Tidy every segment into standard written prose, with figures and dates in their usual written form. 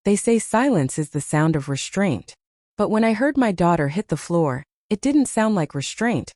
They say silence is the sound of restraint. But when I heard my daughter hit the floor, it didn't sound like restraint.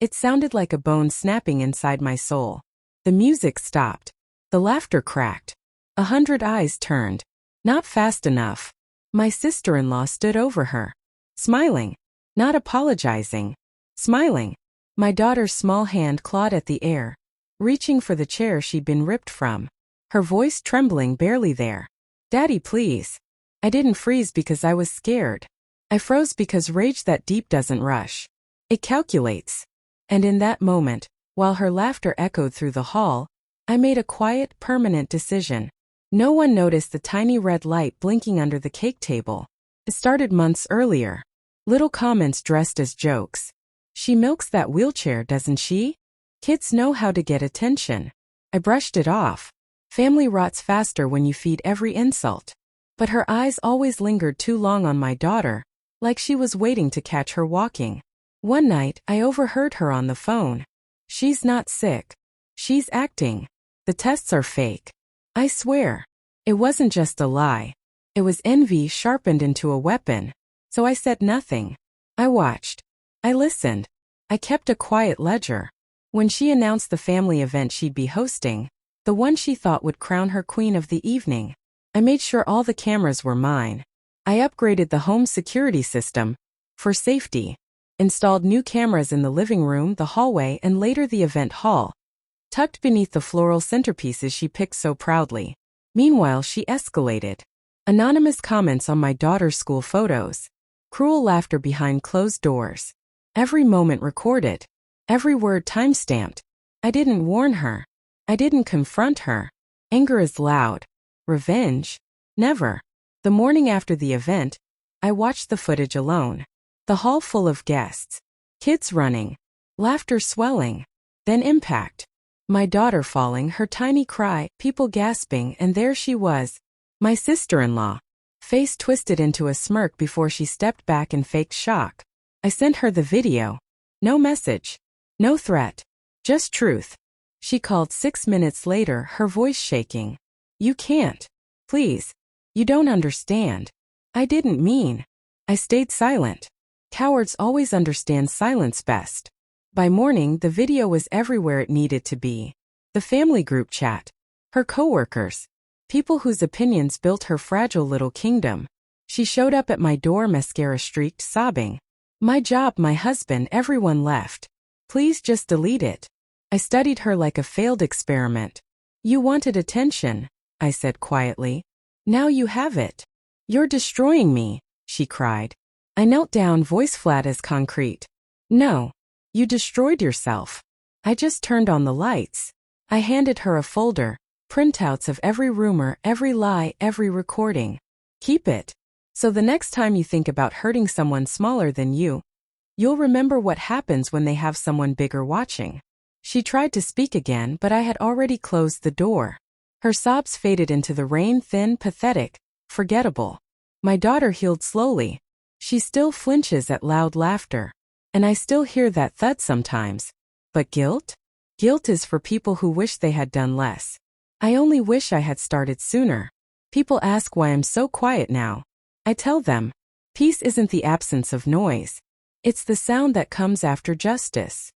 It sounded like a bone snapping inside my soul. The music stopped. The laughter cracked. 100 eyes turned. Not fast enough. My sister-in-law stood over her. Smiling. Not apologizing. Smiling. My daughter's small hand clawed at the air, reaching for the chair she'd been ripped from. Her voice trembling barely there. "Daddy, please." I didn't freeze because I was scared. I froze because rage that deep doesn't rush. It calculates. And in that moment, while her laughter echoed through the hall, I made a quiet, permanent decision. No one noticed the tiny red light blinking under the cake table. It started months earlier. Little comments dressed as jokes. "She milks that wheelchair, doesn't she?" Kids know how to get attention. I brushed it off. Family rots faster when you feed every insult. But her eyes always lingered too long on my daughter, like she was waiting to catch her walking. One night, I overheard her on the phone. "She's not sick. She's acting. The tests are fake." I swear. It wasn't just a lie. It was envy sharpened into a weapon. So I said nothing. I watched. I listened. I kept a quiet ledger. When she announced the family event she'd be hosting, the one she thought would crown her queen of the evening, I made sure all the cameras were mine. I upgraded the home security system for safety, installed new cameras in the living room, the hallway, and later the event hall, tucked beneath the floral centerpieces she picked so proudly. Meanwhile, she escalated. Anonymous comments on my daughter's school photos. Cruel laughter behind closed doors. Every moment recorded. Every word time-stamped. I didn't warn her. I didn't confront her. Anger is loud. Revenge? Never. The morning after the event, I watched the footage alone. The hall full of guests. Kids running. Laughter swelling. Then impact. My daughter falling, her tiny cry, people gasping, and there she was, my sister-in-law. Face twisted into a smirk before she stepped back in fake shock. I sent her the video. No message. No threat. Just truth. She called 6 minutes later, her voice shaking. "You can't. Please. You don't understand." I didn't mean. I stayed silent. Cowards always understand silence best. By morning, the video was everywhere it needed to be. The family group chat. Her coworkers. People whose opinions built her fragile little kingdom. She showed up at my door, mascara streaked, sobbing. My job, my husband, everyone left. Please just delete it. I studied her like a failed experiment. "You wanted attention," I said quietly. "Now you have it." "You're destroying me," she cried. I knelt down, voice flat as concrete. "No. You destroyed yourself." I just turned on the lights. I handed her a folder, printouts of every rumor, every lie, every recording. "Keep it. So the next time you think about hurting someone smaller than you, you'll remember what happens when they have someone bigger watching." She tried to speak again, but I had already closed the door. Her sobs faded into the rain, thin, pathetic, forgettable. My daughter healed slowly. She still flinches at loud laughter. And I still hear that thud sometimes. But guilt? Guilt is for people who wish they had done less. I only wish I had started sooner. People ask why I'm so quiet now. I tell them, peace isn't the absence of noise. It's the sound that comes after justice.